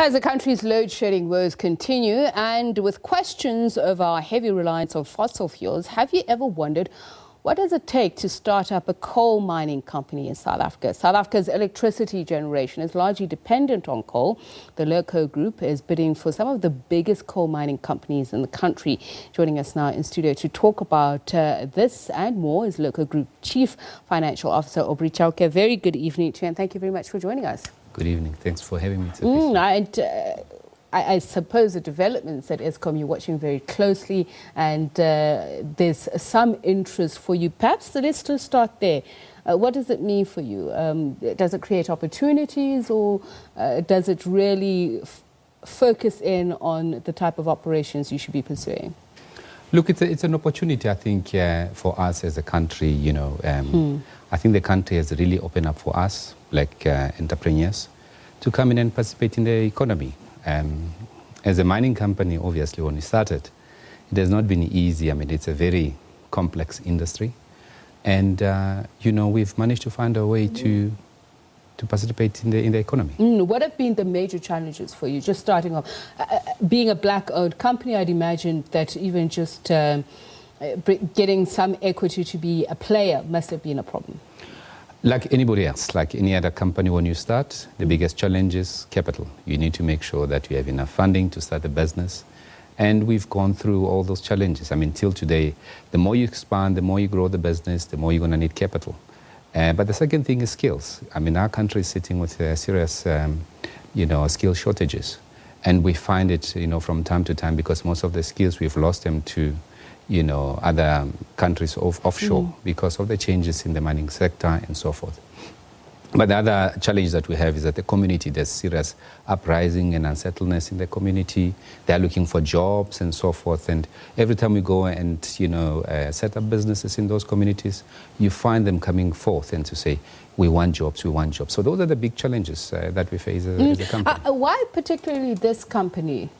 As the country's load-shedding woes continue, and with questions of our heavy reliance on fossil fuels, have you ever wondered what does it take to start up a coal mining company in South Africa? South Africa's electricity generation is largely dependent on coal. The Lurco Group is bidding for some of the biggest coal mining companies in the country. Joining us now in studio to talk about this and more is Lurco Group Chief Financial Officer Aubrey Chauke. Very good evening to you, and thank you very much for joining us. Good evening. Thanks for having me. I suppose the developments at Eskom you're watching very closely, and there's some interest for you. Perhaps let's just start there. What does it mean for you? Does it create opportunities, or does it really focus in on the type of operations you should be pursuing? Look, it's an opportunity, I think, for us as a country. I think the country has really opened up for us, like entrepreneurs, to come in and participate in the economy. As a mining company, obviously, when we started, it has not been easy. I mean, it's a very complex industry. And, we've managed to find a way to participate in the economy. What have been the major challenges for you, just starting off? Being a black-owned company, I'd imagine that even just getting some equity to be a player must have been a problem. Like anybody else, like any other company, when you start, the biggest challenge is capital. You need to make sure that you have enough funding to start a business. And we've gone through all those challenges. I mean, till today, the more you expand, the more you grow the business, the more you're going to need capital. But the second thing is skills. I mean, our country is sitting with serious, skill shortages. And we find it, from time to time, because most of the skills, we've lost them to other countries offshore because of the changes in the mining sector and so forth. But the other challenge that we have is that the community, there's serious uprising and unsettledness in the community. They're looking for jobs and so forth. And every time we go and, set up businesses in those communities, you find them coming forth and to say, we want jobs, we want jobs. So those are the big challenges that we face as a company. Why particularly this company?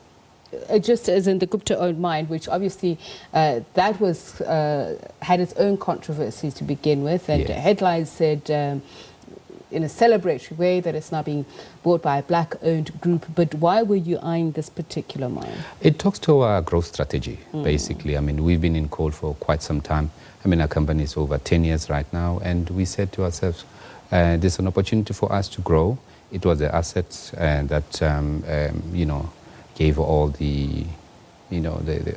Just as in the Gupta-owned mine, which obviously that was had its own controversies to begin with, and headlines said in a celebratory way that it's now being bought by a black-owned group. But why were you eyeing this particular mine? It talks to our growth strategy, basically. I mean, we've been in coal for quite some time. I mean, our company is over 10 years right now, and we said to ourselves, there's an opportunity for us to grow. It was the assets that, gave all the,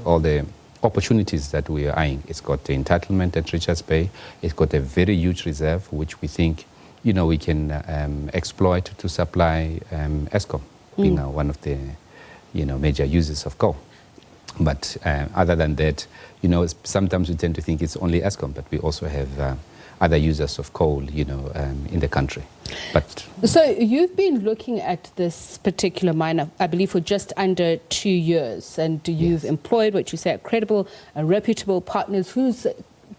all the opportunities that we are eyeing. It's got the entitlement at Richards Bay. It's got a very huge reserve, which we think, we can exploit to supply Eskom, being one of the, major users of coal. But other than that, sometimes we tend to think it's only Eskom, but we also have other users of coal, in the country. But so you've been looking at this particular mine, I believe, for just under 2 years, and you've employed what you say are credible and reputable partners. Who's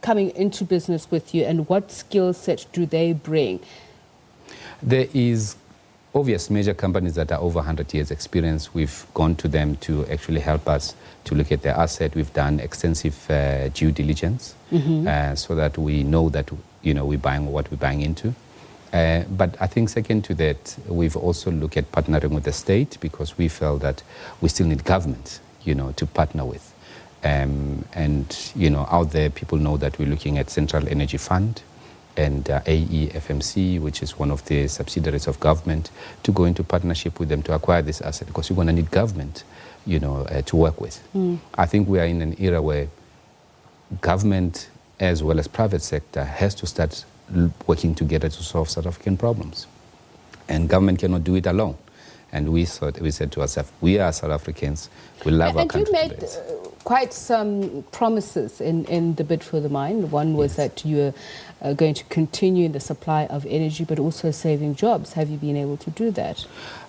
coming into business with you, and what skill set do they bring? There is obvious major companies that are over 100 years experience. We've gone to them to actually help us to look at their asset. We've done extensive due diligence so that we know that we're buying what we're buying into. But I think second to that, we've also looked at partnering with the state, because we felt that we still need government, to partner with. Out there, people know that we're looking at Central Energy Fund and AEFMC, which is one of the subsidiaries of government, to go into partnership with them to acquire this asset, because we're going to need government, to work with. I think we are in an era where government, as well as private sector, has to start working together to solve South African problems. And government cannot do it alone. And we said to ourselves, we are South Africans, we love our country. And you made quite some promises in the bid for the mine. One was that you are going to continue in the supply of energy, but also saving jobs. Have you been able to do that?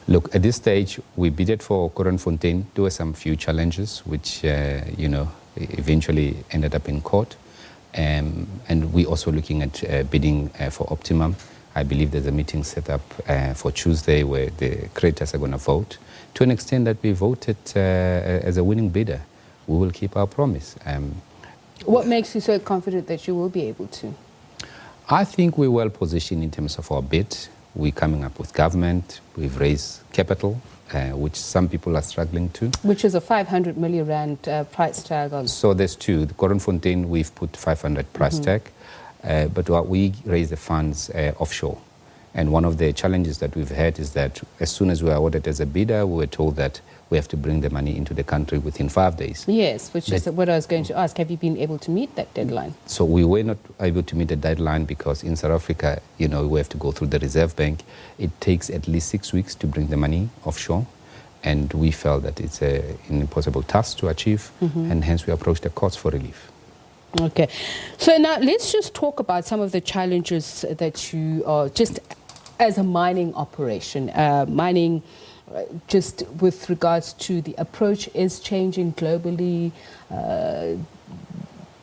Look, at this stage, we bid for Korenfontein. There were some few challenges, which, eventually ended up in court. And we're also looking at bidding for Optimum. I believe there's a meeting set up for Tuesday where the creators are going to vote. To an extent that we voted as a winning bidder, we will keep our promise. What makes you so confident that you will be able to? I think we're well positioned in terms of our bid. We're coming up with government. We've raised capital, which some people are struggling to. Which is a 500 million rand price tag on. So there's two. The Korenfontein, we've put 500 price tag, but what we raise the funds offshore. And one of the challenges that we've had is that as soon as we were awarded as a bidder, we were told that we have to bring the money into the country within 5 days. Yes, which is what I was going to ask. Have you been able to meet that deadline? So we were not able to meet the deadline because in South Africa, we have to go through the Reserve Bank. It takes at least 6 weeks to bring the money offshore. And we felt that it's an impossible task to achieve, and hence we approached the courts for relief. Okay. So now let's just talk about some of the challenges that you are just as a mining operation. Mining, just with regards to the approach, is changing globally.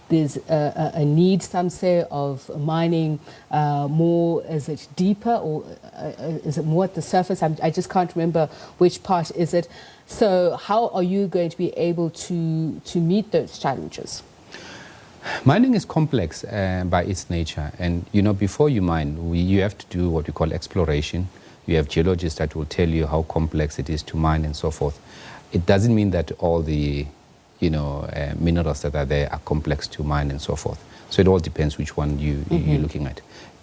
There's a need, some say, of mining more. Is it deeper or is it more at the surface? I just can't remember which part is it. So how are you going to be able to meet those challenges? Mining is complex by its nature. And, before you mine, you have to do what we call exploration. You have geologists that will tell you how complex it is to mine and so forth. It doesn't mean that all the minerals that are there are complex to mine and so forth. So it all depends which one you're looking at.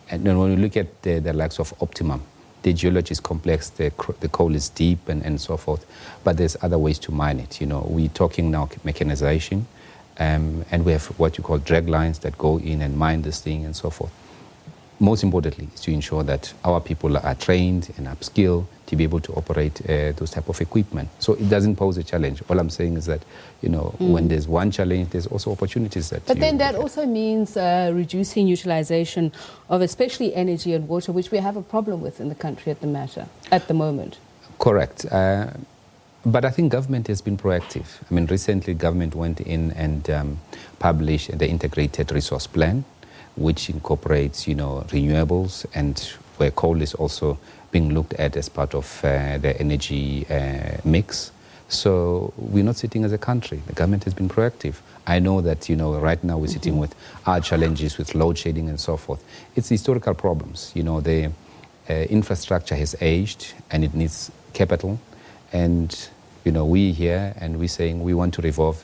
And then when you look at the likes of Optimum, the geology is complex, the coal is deep and so forth, but there's other ways to mine it. We're talking now mechanization, and we have what you call drag lines that go in and mine this thing and so forth. Most importantly is to ensure that our people are trained and upskilled to be able to operate those type of equipment. So it doesn't pose a challenge. All I'm saying is that, when there's one challenge, there's also opportunities that. But then that also means reducing utilization of especially energy and water, which we have a problem with in the country at the moment. Correct. But I think government has been proactive. I mean, recently government went in and published the Integrated Resource Plan, which incorporates, renewables, and where coal is also being looked at as part of the energy mix. So we're not sitting as a country. The government has been proactive. I know that, right now we're sitting with our challenges with load shedding and so forth. It's historical problems. The infrastructure has aged and it needs capital. And we here and we're saying we want to revive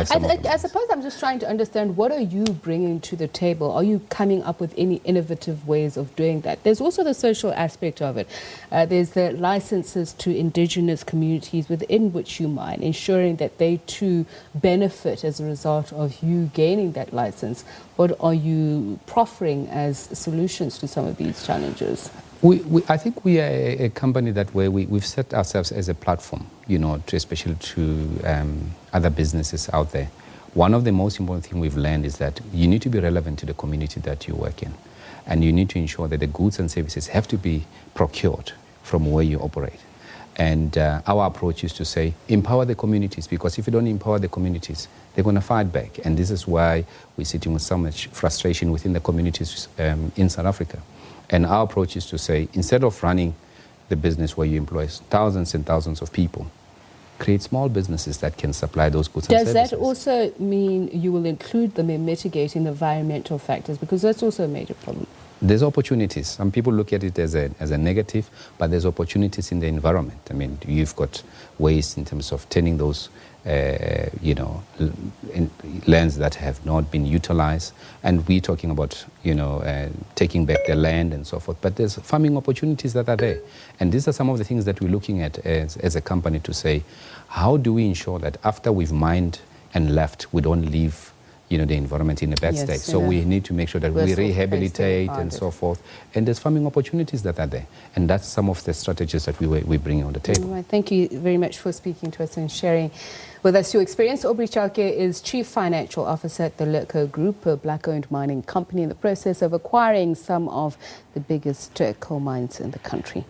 some of them. I suppose I'm just trying to understand, what are you bringing to the table? Are you coming up with any innovative ways of doing that? There's also the social aspect of it. There's the licenses to indigenous communities within which you mine, ensuring that they too benefit as a result of you gaining that license. What are you proffering as solutions to some of these challenges? I think we are a company that where we've set ourselves as a platform, especially to other businesses out there. One of the most important things we've learned is that you need to be relevant to the community that you work in. And you need to ensure that the goods and services have to be procured from where you operate. And our approach is to say, empower the communities, because if you don't empower the communities, they're going to fight back. And this is why we're sitting with so much frustration within the communities in South Africa. And our approach is to say, instead of running the business where you employ thousands and thousands of people, create small businesses that can supply those goods and services. Does that also mean you will include them in mitigating the environmental factors? Because that's also a major problem. There's opportunities. Some people look at it as a negative, but there's opportunities in the environment. I mean, you've got ways in terms of turning those, lands that have not been utilized. And we're talking about, taking back the land and so forth. But there's farming opportunities that are there. And these are some of the things that we're looking at as a company to say, how do we ensure that after we've mined and left, we don't leave the environment in a bad state. So we need to make sure that we rehabilitate and so forth. And there's farming opportunities that are there. And that's some of the strategies that we bring on the table. Right. Thank you very much for speaking to us and sharing with us your experience. Aubrey Chauke is Chief Financial Officer at the Lurco Group, a black-owned mining company in the process of acquiring some of the biggest coal mines in the country.